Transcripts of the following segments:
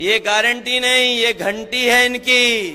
ये गारंटी नहीं, ये घंटी है इनकी।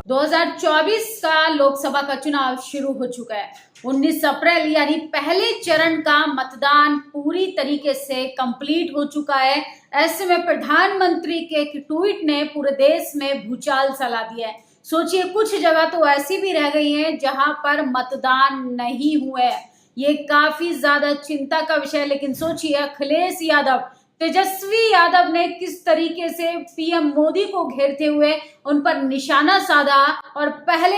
2024 का लोकसभा का चुनाव शुरू हो चुका है। 19 अप्रैल यानी पहले चरण का मतदान पूरी तरीके से कंप्लीट हो चुका है। ऐसे में प्रधानमंत्री के ट्वीट ने पूरे देश में भूचाल सा ला दिया है। सोचिए, कुछ जगह तो ऐसी भी रह गई हैं जहां पर मतदान नहीं हुए। ये काफी ज्यादा चिंता का विषय है। लेकिन सोचिए, अखिलेश यादव, तेजस्वी यादव ने किस तरीके से पीएम मोदी को घेरते हुए उन पर निशाना साधा और पहले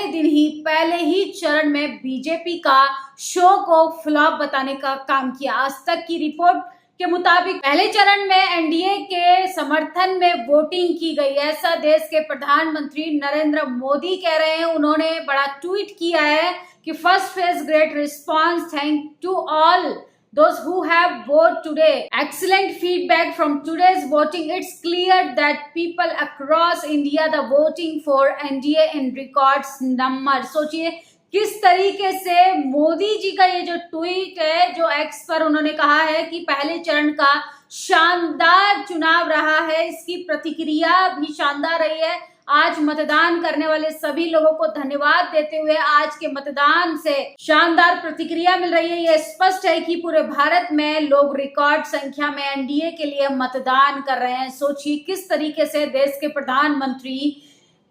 ही चरण में बीजेपी का शो को फ्लॉप बताने का काम किया। आज तक की रिपोर्ट के मुताबिक पहले चरण में एनडीए के समर्थन में वोटिंग की गई। ऐसा देश के प्रधानमंत्री नरेंद्र मोदी कह रहे हैं। उन्होंने बड़ा ट्वीट किया है कि first phase great response, thank to all those who have voted today. Excellent feedback from today's voting. It's clear that people across India the voting for NDA in records number. सोचिए किस तरीके से मोदी जी का ये जो ट्वीट है, जो x पर उन्होंने कहा है कि पहले चरण का शानदार चुनाव रहा है, इसकी प्रतिक्रिया भी शानदार रही है। आज मतदान करने वाले सभी लोगों को धन्यवाद देते हुए आज के मतदान से शानदार प्रतिक्रिया मिल रही है। यह स्पष्ट है कि पूरे भारत में लोग रिकॉर्ड संख्या में एनडीए के लिए मतदान कर रहे हैं। सोचिए किस तरीके से देश के प्रधानमंत्री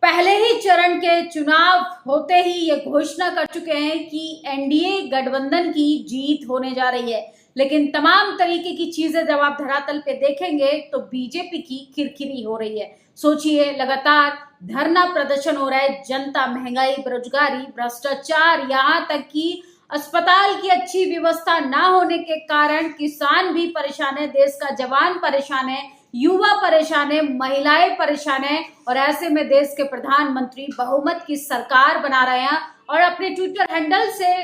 पहले ही चरण के चुनाव होते ही ये घोषणा कर चुके हैं कि एनडीए गठबंधन की जीत होने जा रही है। लेकिन तमाम तरीके की चीजें जब आप धरातल पे देखेंगे तो बीजेपी की किरकिरी हो रही है। सोचिए, लगातार धरना प्रदर्शन हो रहा है। जनता, महंगाई, बेरोजगारी, भ्रष्टाचार, यहाँ तक कि अस्पताल की अच्छी व्यवस्था ना होने के कारण किसान भी परेशान है, देश का जवान परेशान है, युवा परेशान है, महिलाएं परेशान है। और ऐसे में देश के प्रधानमंत्री बहुमत की सरकार बना रहे हैं और अपने ट्विटर हैंडल से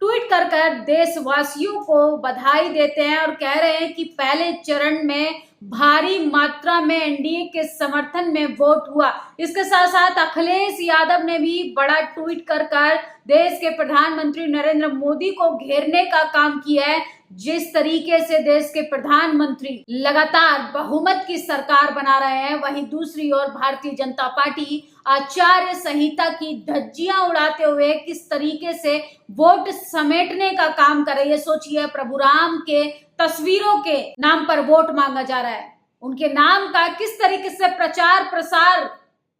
ट्वीट कर देशवासियों को बधाई देते हैं और कह रहे हैं कि पहले चरण में भारी मात्रा में एनडीए के समर्थन में वोट हुआ। इसके साथ साथ अखिलेश यादव ने भी बड़ा ट्वीट कर देश के प्रधानमंत्री नरेंद्र मोदी को घेरने का काम किया है। जिस तरीके से देश के प्रधानमंत्री लगातार बहुमत की सरकार बना रहे हैं, वहीं दूसरी ओर भारतीय जनता पार्टी आचार्य संहिता की धज्जियां उड़ाते हुए किस तरीके से वोट समेटने का काम कर रही है। सोचिए, प्रभु राम के तस्वीरों के नाम पर वोट मांगा जा रहा है। उनके नाम का किस तरीके से प्रचार प्रसार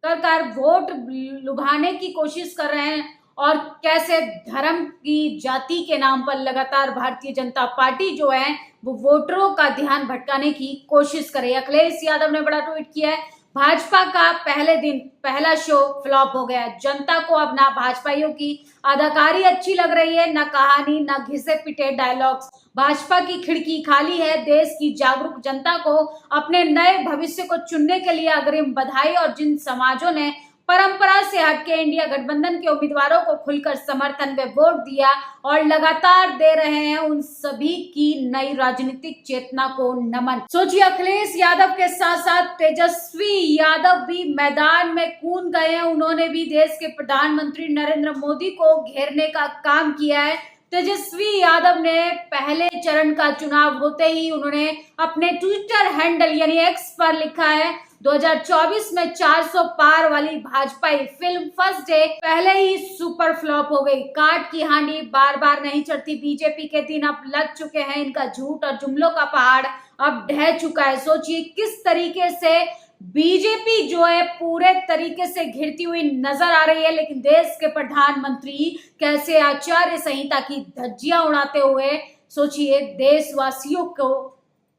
कर वोट लुभाने की कोशिश कर रहे हैं और कैसे धर्म की, जाति के नाम पर लगातार भारतीय जनता पार्टी जो है वो वोटरों का ध्यान भटकाने की कोशिश कर रही है। अखिलेश यादव ने बड़ा ट्वीट किया है, भाजपा का पहले दिन पहला शो फ्लॉप हो गया। जनता को अब ना भाजपाइयों की अदाकारी अच्छी लग रही है, ना कहानी, ना घिसे पिटे डायलॉग्स। भाजपा की खिड़की खाली है। देश की जागरूक जनता को अपने नए भविष्य को चुनने के लिए अग्रिम बधाई। और जिन समाजों ने परंपरा से हटके इंडिया गठबंधन के उम्मीदवारों को खुलकर समर्थन में वोट दिया और लगातार दे रहे हैं, उन सभी की नई राजनीतिक चेतना को नमन। सोचिए, अखिलेश यादव के साथ साथ तेजस्वी यादव भी मैदान में कूद गए हैं। उन्होंने भी देश के प्रधानमंत्री नरेंद्र मोदी को घेरने का काम किया है। तेजस्वी यादव ने पहले चरण का चुनाव होते ही उन्होंने अपने ट्विटर हैंडल यानी एक्स पर लिखा है, 2024 में 400 पार वाली भाजपाई फिल्म फर्स्ट डे पहले ही सुपर फ्लॉप हो गई। काट की हांडी बार बार नहीं चढ़ती। बीजेपी के दिन अब लग चुके हैं। इनका झूठ और जुमलों का पहाड़ अब ढह चुका है। सोचिए किस तरीके से बीजेपी जो है पूरे तरीके से घिरती हुई नजर आ रही है। लेकिन देश के प्रधानमंत्री कैसे आचार्य संहिता की धज्जियां उड़ाते हुए, सोचिए, देशवासियों को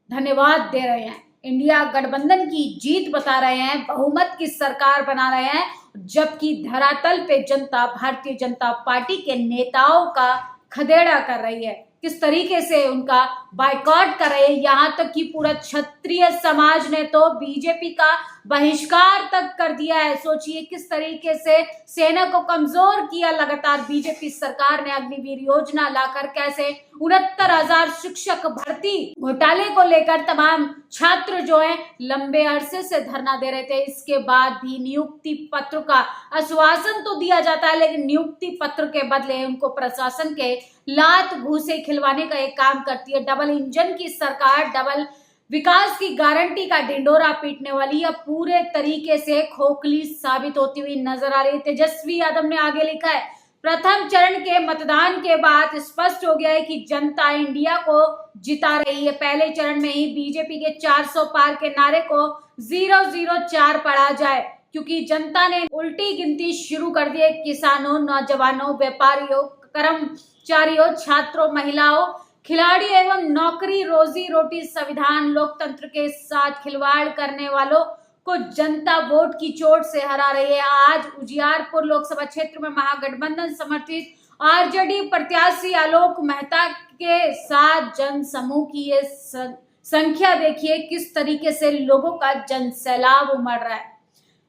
धन्यवाद दे रहे हैं, इंडिया गठबंधन की जीत बता रहे हैं, बहुमत की सरकार बना रहे हैं, जबकि धरातल पे जनता भारतीय जनता पार्टी के नेताओं का खदेड़ा कर रही है। किस तरीके से उनका बायकॉट कर रहे हैं। यहाँ तक कि पूरा क्षत्रिय समाज ने तो बीजेपी का बहिष्कार तक कर दिया है। सोचिए किस तरीके से सेना को कमजोर किया लगातार बीजेपी सरकार ने। अग्निवीर योजना लाकर कैसे 69,000 शिक्षक भर्ती घोटाले को लेकर तमाम छात्र जो है लंबे अरसे से धरना दे रहे थे। इसके बाद भी नियुक्ति पत्र का आश्वासन तो दिया जाता है, लेकिन नियुक्ति पत्र के बदले उनको प्रशासन के लात घूसे खिलवाने का एक काम करती है। डबल इंजन की सरकार, डबल विकास की गारंटी का ढिंडोरा पीटने वाली अब पूरे तरीके से खोखली साबित होती हुई नजर आ रही है। तेजस्वी यादव ने आगे लिखा है, प्रथम चरण के मतदान के बाद स्पष्ट हो गया है कि जनता इंडिया को जिता रही है। पहले चरण में ही बीजेपी के 400 पार के नारे को 004 पढ़ा जाए, क्योंकि जनता ने उल्टी गिनती शुरू कर दी है। किसानों, नौजवानों, व्यापारियों, कर्मचारियों, छात्रों, महिलाओं, खिलाड़ी एवं नौकरी रोजी रोटी संविधान लोकतंत्र के साथ खिलवाड़ करने वालों को जनता वोट की चोट से हरा रही है। आज उजियारपुर लोकसभा क्षेत्र में महागठबंधन समर्थित आरजेडी प्रत्याशी आलोक मेहता के साथ जन समूह की ये संख्या देखिए, किस तरीके से लोगों का जन सैलाब उमड़ रहा है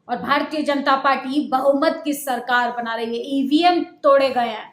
और भारतीय जनता पार्टी बहुमत की सरकार बना रही है। ईवीएम तोड़े गए हैं,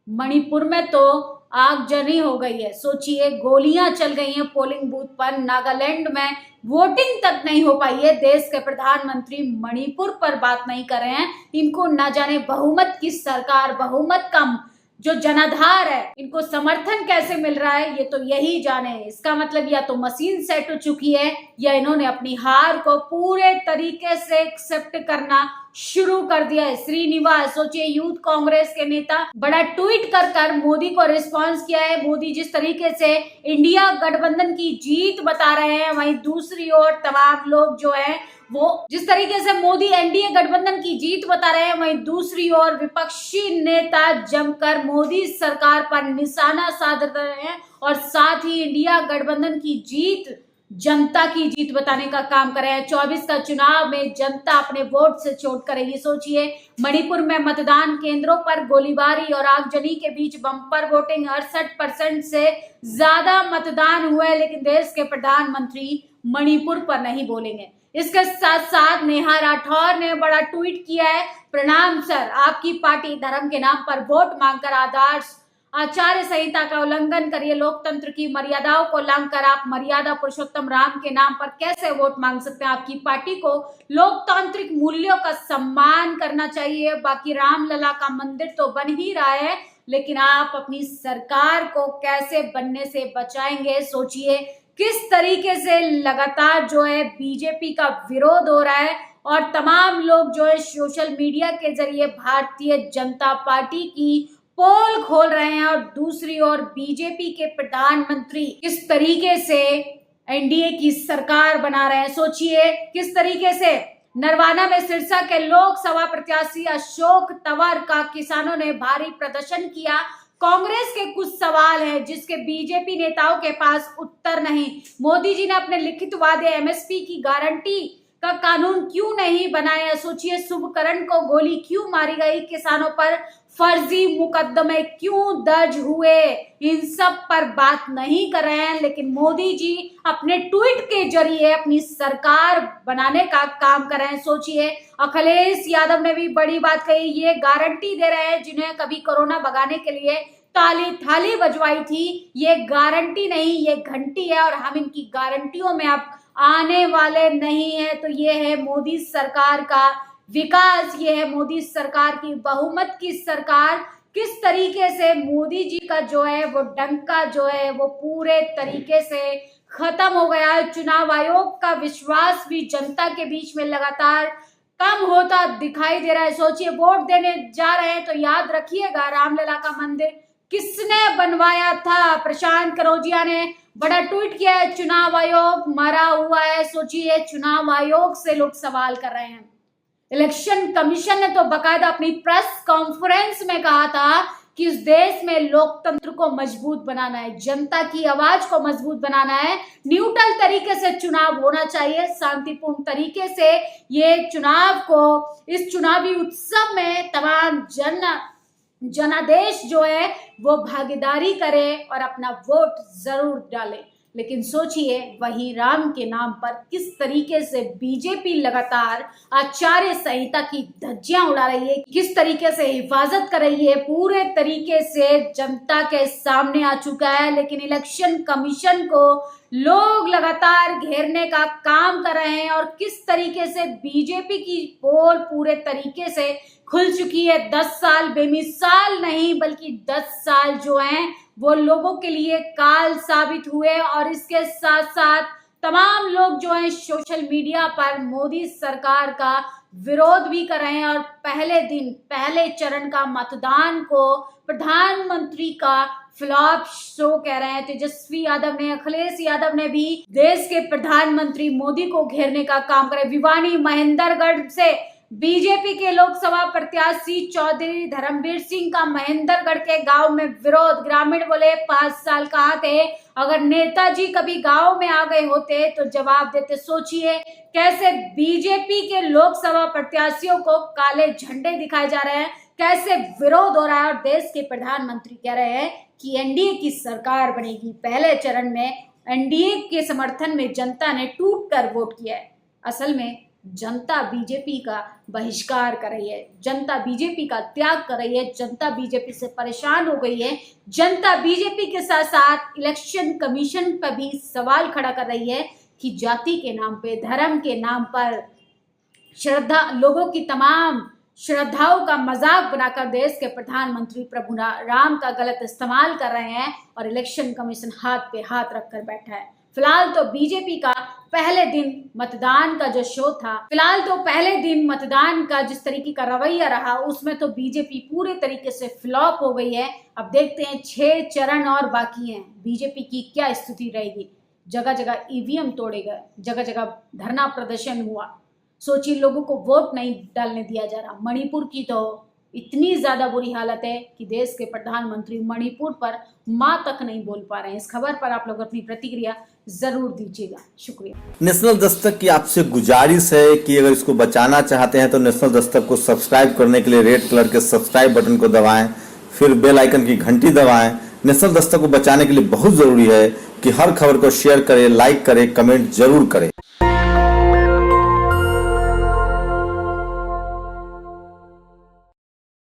मणिपुर में तो आगजनी हो गई है। सोचिए, गोलियां चल गई हैं पोलिंग बूथ पर, नागालैंड में वोटिंग तक नहीं हो पाई है। देश के प्रधानमंत्री मणिपुर पर बात नहीं कर रहे हैं। इनको ना जाने बहुमत की सरकार, बहुमत का जो जनाधार है, इनको समर्थन कैसे मिल रहा है, ये तो यही जाने। इसका मतलब या तो मशीन सेट हो चुकी है या इन्होंने अपनी हार को पूरे तरीके से एक्सेप्ट करना शुरू कर दिया है। श्रीनिवास, सोचिए, यूथ कांग्रेस के नेता बड़ा ट्वीट कर मोदी को रिस्पांस किया है। मोदी जिस तरीके से इंडिया गठबंधन की जीत बता रहे हैं, वहीं दूसरी ओर तमाम लोग जो है वो जिस तरीके से मोदी एनडीए गठबंधन की जीत बता रहे हैं, वहीं दूसरी ओर विपक्षी नेता जमकर मोदी सरकार पर निशाना साध रहे हैं और साथ ही इंडिया गठबंधन की जीत जनता की जीत बताने का काम कर रहे हैं। 24 का चुनाव में जनता अपने वोट से चोट करेगी। सोचिए, मणिपुर में मतदान केंद्रों पर गोलीबारी और आगजनी के बीच बम्पर वोटिंग, 68% से ज्यादा मतदान हुए, लेकिन देश के प्रधानमंत्री मणिपुर पर नहीं बोलेंगे। इसके साथ साथ नेहा राठौर ने बड़ा ट्वीट किया है, प्रणाम सर, आपकी पार्टी धर्म के नाम पर वोट मांगकर आचार्य संहिता का उल्लंघन करिए। लोकतंत्र की मर्यादाओं को लांघकर आप मर्यादा पुरुषोत्तम राम के नाम पर कैसे वोट मांग सकते हैं? आपकी पार्टी को लोकतांत्रिक मूल्यों का सम्मान करना चाहिए। बाकी रामलला का मंदिर तो बन ही रहा है, लेकिन आप अपनी सरकार को कैसे बनने से बचाएंगे? सोचिए, किस तरीके से लगातार जो है बीजेपी का विरोध हो रहा है और तमाम लोग जो है सोशल मीडिया के जरिए भारतीय जनता पार्टी की पोल खोल रहे हैं और दूसरी ओर बीजेपी के प्रधानमंत्री किस तरीके से एनडीए की सरकार बना रहे हैं। सोचिए, किस तरीके से नरवाना में सिरसा के लोकसभा प्रत्याशी अशोक तंवर का किसानों ने भारी प्रदर्शन किया। कांग्रेस के कुछ सवाल हैं जिसके बीजेपी नेताओं के पास उत्तर नहीं। मोदी जी ने अपने लिखित वादे एमएसपी की गारंटी का कानून क्यों नहीं बनाया? सोचिए, शुभकरण को गोली क्यों मारी गई? किसानों पर फर्जी मुकदमे क्यों दर्ज हुए? इन सब पर बात नहीं कर रहे हैं, लेकिन मोदी जी अपने ट्वीट के जरिए अपनी सरकार बनाने का काम कर रहे हैं। सोचिए, अखिलेश यादव ने भी बड़ी बात कही, ये गारंटी दे रहे हैं जिन्हें कभी कोरोना भगाने के लिए ताली थाली बजवाई थी, ये गारंटी नहीं, ये घंटी है और हम इनकी गारंटियों में अब आने वाले नहीं है। तो ये है मोदी सरकार का विकास, ये है मोदी सरकार की बहुमत की सरकार। किस तरीके से मोदी जी का जो है वो डंका जो है वो पूरे तरीके से खत्म हो गया है। चुनाव आयोग का विश्वास भी जनता के बीच में लगातार कम होता दिखाई दे रहा है। सोचिए, वोट देने जा रहे हैं तो याद रखिएगा, रामलला का मंदिर किसने बनवाया था? प्रशांत कनौजिया ने बड़ा ट्वीट किया है, चुनाव आयोग मरा हुआ है। सोचिए, चुनाव आयोग से लोग सवाल कर रहे हैं। इलेक्शन कमीशन ने तो बकायदा अपनी प्रेस कॉन्फ्रेंस में कहा था कि इस देश में लोकतंत्र को मजबूत बनाना है, जनता की आवाज को मजबूत बनाना है, न्यूट्रल तरीके से चुनाव होना चाहिए, शांतिपूर्ण तरीके से ये चुनाव को, इस चुनावी उत्सव में तमाम जनादेश जो है वो भागीदारी करे और अपना वोट जरूर डाले। लेकिन सोचिए, वही राम के नाम पर किस तरीके से बीजेपी लगातार आचार्य संहिता की धज्जियां उड़ा रही है, किस तरीके से हिफाजत कर रही है, पूरे तरीके से जनता के सामने आ चुका है। लेकिन इलेक्शन कमीशन को लोग लगातार घेरने का काम कर रहे हैं और किस तरीके से बीजेपी की पोल पूरे तरीके से खुल चुकी है। 10 साल बेमिसाल नहीं, बल्कि 10 साल जो हैं वो लोगों के लिए काल साबित हुए और इसके साथ साथ तमाम लोग जो है सोशल मीडिया पर मोदी सरकार का विरोध भी कर रहे हैं और पहले चरण का मतदान को प्रधानमंत्री का फ्लॉप शो कह रहे हैं। तेजस्वी यादव ने, अखिलेश यादव ने भी देश के प्रधानमंत्री मोदी को घेरने का काम करे। भिवानी महेंद्रगढ़ से बीजेपी के लोकसभा प्रत्याशी चौधरी धर्मवीर सिंह का महेंद्रगढ़ के गांव में विरोध। ग्रामीण बोले 5 साल कहाँ थे, अगर नेताजी कभी गांव में आ गए होते तो जवाब देते। सोचिए कैसे बीजेपी के लोकसभा प्रत्याशियों को काले झंडे दिखाए जा रहे हैं, कैसे विरोध हो रहा है। और देश के प्रधानमंत्री कह रहे हैं कि एनडीए की सरकार बनेगी। पहले चरण में एनडीए के समर्थन में जनता ने टूट कर वोट किया है। असल में जनता बीजेपी का बहिष्कार कर रही है, जनता बीजेपी का त्याग कर रही है, जनता बीजेपी से परेशान हो गई है। जनता बीजेपी के साथ साथ इलेक्शन कमीशन पर भी सवाल खड़ा कर रही है कि जाति के नाम पे, धर्म के नाम पर लोगों की तमाम श्रद्धाओं का मजाक बनाकर देश के प्रधानमंत्री प्रभु राम का गलत इस्तेमाल कर रहे हैं और इलेक्शन कमीशन हाथ पे हाथ रखकर बैठा है। फिलहाल तो बीजेपी का पहले दिन मतदान का जो शो था, मतदान का जिस तरीके का रवैया रहा, उसमें तो बीजेपी पूरे तरीके से फ्लॉप हो गई है। अब देखते हैं 6 चरण और बाकी हैं, बीजेपी की क्या स्थिति रहेगी। जगह जगह ईवीएम तोड़े गए, जगह जगह धरना प्रदर्शन हुआ। सोचिए लोगों को वोट नहीं डालने दिया जा रहा। मणिपुर की तो इतनी ज्यादा बुरी हालत है कि देश के प्रधानमंत्री मणिपुर पर मां तक नहीं बोल पा रहे हैं। इस खबर पर आप लोग अपनी प्रतिक्रिया जरूर दीजिएगा। शुक्रिया। नेशनल दस्तक की आपसे गुजारिश है कि अगर इसको बचाना चाहते हैं तो नेशनल दस्तक को सब्सक्राइब करने के लिए रेड कलर के सब्सक्राइब बटन को दबाएं, फिर बेल आइकन की घंटी दबाएं। नेशनल दस्तक को बचाने के लिए बहुत जरूरी है कि हर खबर को शेयर करें, लाइक करें, कमेंट जरूर करें।